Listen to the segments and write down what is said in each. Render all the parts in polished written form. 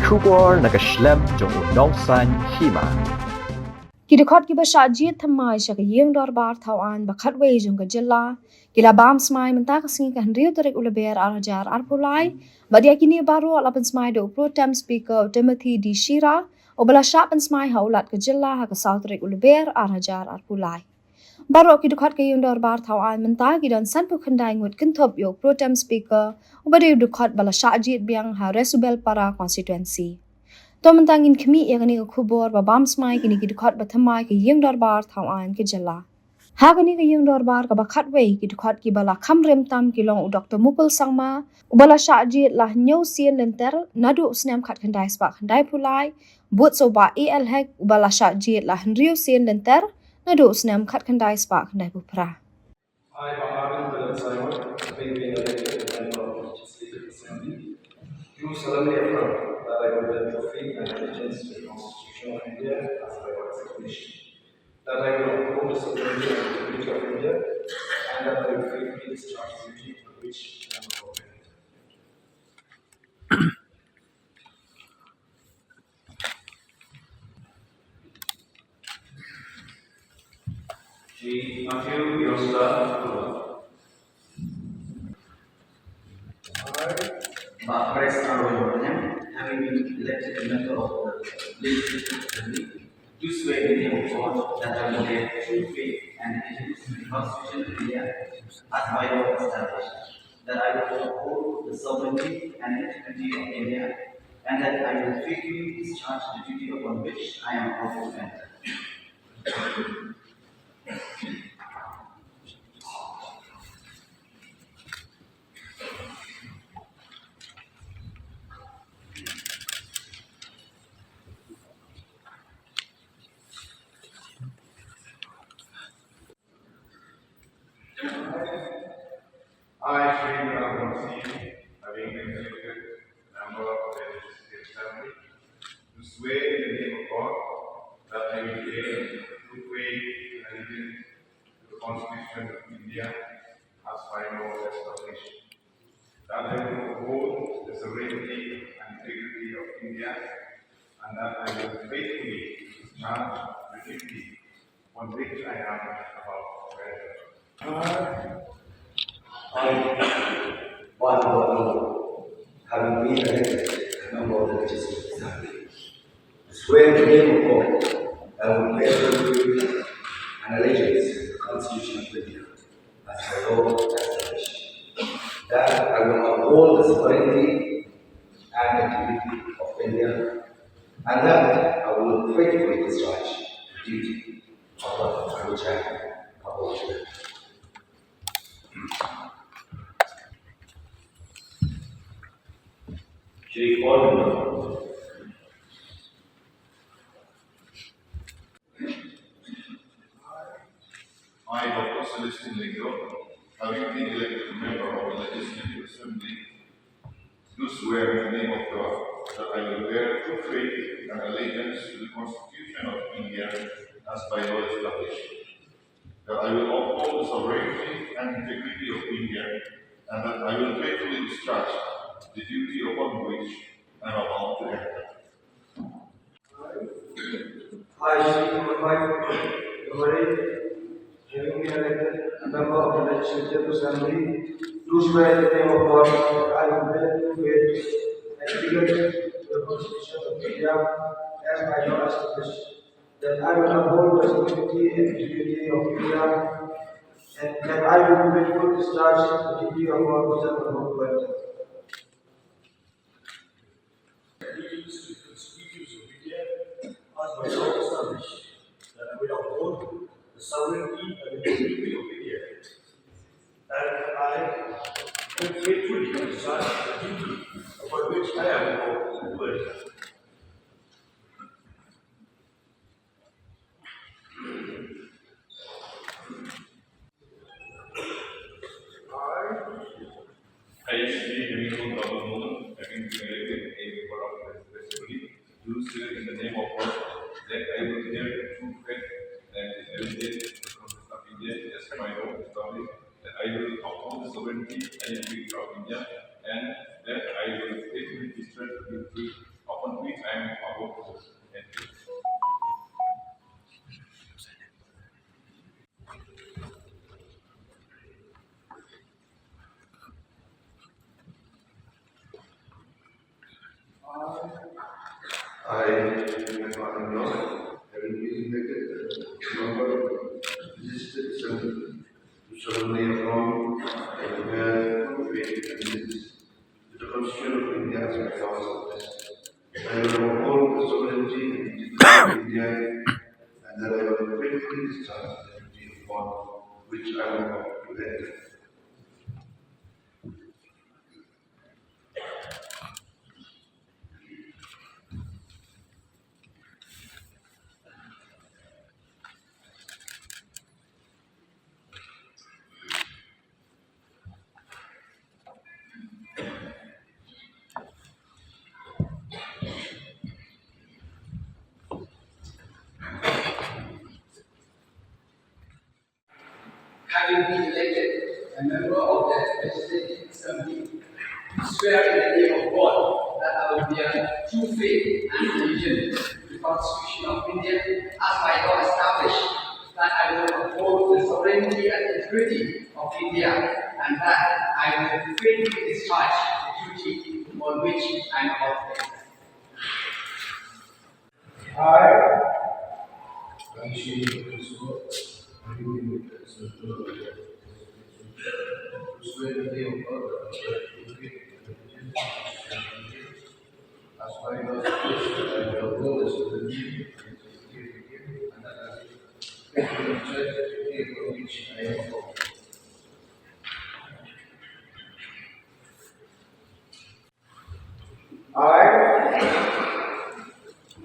Shubor nakaslem jong udongsan hima. Kidikot ki bashaji thamai shaka yeng dorbar thawan bakhat wei jong ka jilla kila bam smai menta kasing kan riu tarik uleber arajar arpulai badia kini baru alapan smai do pro tem speaker Timothy D Shira obala shapan smai haulat ka jilla ha ka sautrik uleber arajar arpulai baru kidikot ka yeng dorbar thawan menta kidan sanpu khandai ngut kintop yo pro tem speaker obade dukot bala shaji biang ha resubel para constituency Tomantangin kami yakani kubor babam smai kini kidukot bathamai ki yeng dorbar thawan ki jalla. Hakani ki yeng dorbar ka bakhat wei kidukot ki bala khamrem tam ki long Dr. Mukul Sangma ubala shaji lah nyau sien lenter nadu usnam khat khandai spa khandai pulai but so ba el hek ubala shaji lah nriu sien lenter nadu usnam khat khandai spa khandai pupra. I, Bangabin Bill Simon, having been elected member of the Legislative Assembly, do solemnly affirm that I will bear faith and allegiance to the Constitution of India as by God's regulation, that I will uphold the sovereignty and integrity of India, and that I will faithfully discharge the duty for which I am appointed. G. Matthew Yosta. Bapres Arroyo, having been elected a member of the Legislative Assembly, do swear in the name of God that I will bear true faith and allegiance to the Constitution of India as by law established, that I will uphold the sovereignty and integrity of India, and that I will faithfully discharge the duty upon which I am about to enter. I, Shri Raghuvanshi, having been elected member of the Legislative Assembly, do swear in the name of God that I will bear true faith and allegiance to the Constitution of India as by law established, that I will uphold the sovereignty and integrity of India, and that I will faithfully discharge the duty on which I am about to enter. I, Banu, having been elected a member of the Legislative Assembly, swear in the name of God that I will bear true faith and allegiance to the Constitution of India as by law established, that I will uphold the sovereignty and integrity of India, and that I will faithfully discharge the duty upon which I am about to enter. Shri Corbin. I, Dr. Celestine Lingro, having been elected a member of the Legislative Assembly, do swear in the name of God that I will bear true faith and allegiance to the Constitution of India as by law established, that I will uphold the sovereignty and integrity of India, and that I will faithfully discharge the duty upon which I am about to enter. I, Shri Mumbai, having been elected a member of the Legislative Assembly, do swear in the name of God that I will bear true faith and allegiance to the Constitution of India as by law established, that I will uphold the sovereignty and integrity of India, and that I will faithfully discharge the duty of my which I am about to enter. Allegiance to the Constitution of India as by law established, that I will uphold the sovereignty and integrity of India, and I will faithfully discharge the duty upon which I am about to enter. I, Shri I, my father-in-law, having been elected as a member of the Legislative Assembly, do solemnly affirm and bear true faith and allegiance to the Constitution of India as my father's office. I will uphold the sovereignty and integrity of India, and that I will faithfully discharge the duty upon which I am about to enter. Having been elected a member of the Legislative Assembly, swear in the name of God that I will bear true faith and allegiance to the Constitution of India as by law established, that I will uphold the sovereignty and integrity of India, and that I will faithfully discharge the duty on which I am about to enter. I shall restore and you swear in the name of God that I will faithfully and as my Lord I will uphold the sovereignty and that I will faithfully discharge the duty upon which I am about.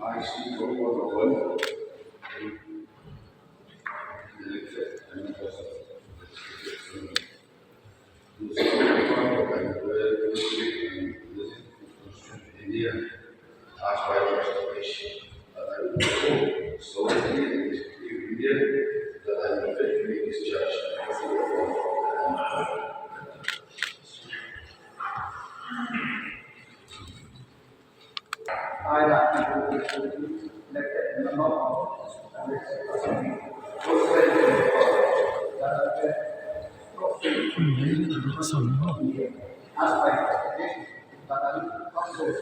I speak for the world. Elected and members of the India as by restoration that I will uphold sovereignty and integrity of India, that I will faithfully discharge the duty upon I, that I will be elected a member of the Legislative Assembly, do swear in the name of God that I will bear true faith and allegiance to India as by constitution, that I will uphold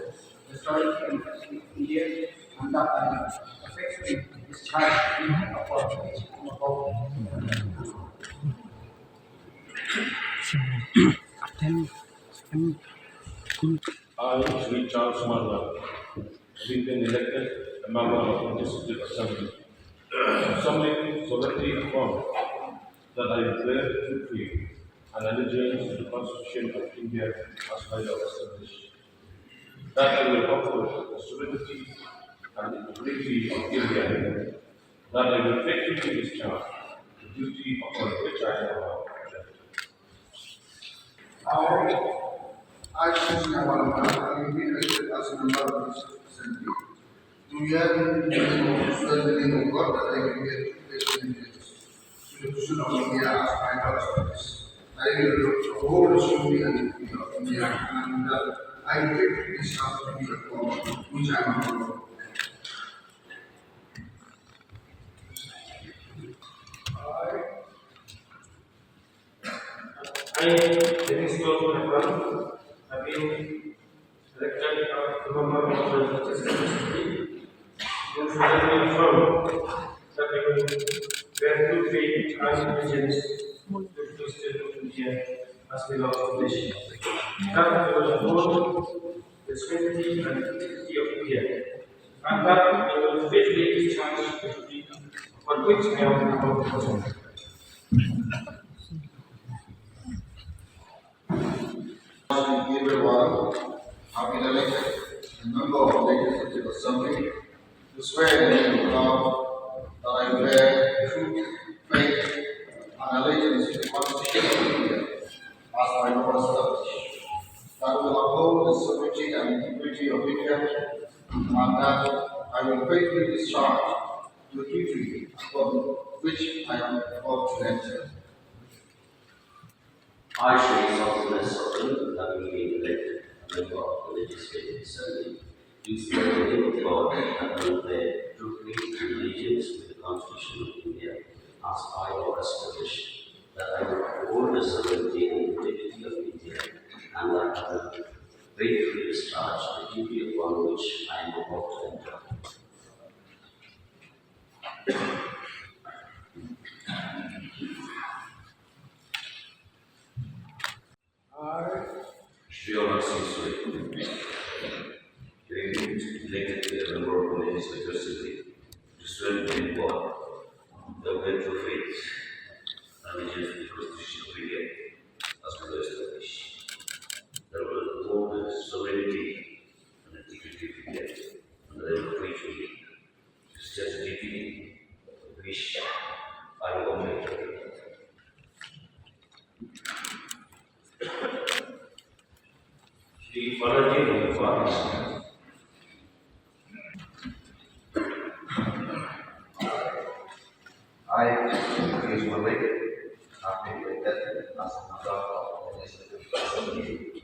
the sovereignty and integrity of India, and that I will faithfully discharge the duty upon which I am about to enter. I, Sri Charles Marla, having been elected a member of the Legislative Assembly, solemnly affirm that I will bear true faith and allegiance to the Constitution of India as by law established, that I will uphold the sovereignty and integrity of India, that I will faithfully discharge the duty upon which I am about to enter. I, Susan Avalma, having been elected as a member of this assembly, do hereby swear in the name of God that I will bear true faith and allegiance to the Constitution of India as my law established. I will uphold the sovereignty and integrity of India, and that I will faithfully discharge the duty upon which I am about to enter. I, Dennis Goldman, have been elected a member of the Legislative Assembly, do solemnly affirm that I will bear true faith and allegiance to the Constitution of India as the law established, that I will uphold the sovereignty and integrity of India, and that I will faithfully discharge the duty upon which I am about to enter. Everyone, have been elected a member of the Legislative Assembly, to swear in the name of God that I will bear true faith and allegiance to the Constitution of India as my law established, that I will uphold the sovereignty and integrity of India, and that I will faithfully discharge the duty upon which I am about to enter. I, Shri Southwest Sultan, having been elected a member of the Legislative Assembly, do swear in the name of God that I will bear true faith and allegiance to the Constitution of India as by law established, that I will uphold the sovereignty and integrity of India, and that I will faithfully discharge discharge the duty upon which I am about to enter. Shriya Singh elected to a member of the Legislative Assembly to swear to import the obey to faith and allegiance to the Constitution of India as well as established. That I will uphold the sovereignty and integrity of India and that I will faithfully discharge the duty which I will undertake. Shri Balaji Mukherjee. I, Chris Malik, have been elected as a member of the Legislative Assembly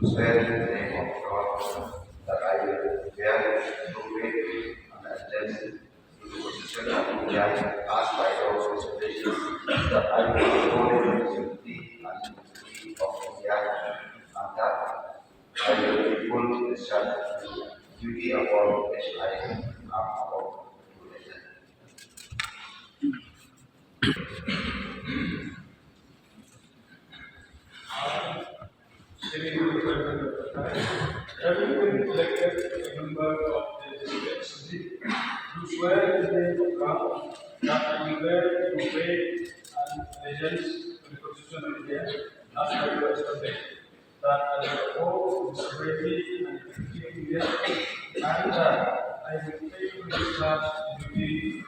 to swear in the name of God that I will bear true faith and allegiance to the Constitution of India as by those resolutions that I will uphold the unity and unity of India and that I will faithfully discharge the duty upon which I am about to enter. Having been elected a member of the Legislative Assembly, do swear in the name of God that I will bear true faith and allegiance to the Constitution of India as I will establish, that I will uphold the sovereignty and integrity of India, and that I will faithfully discharge the duty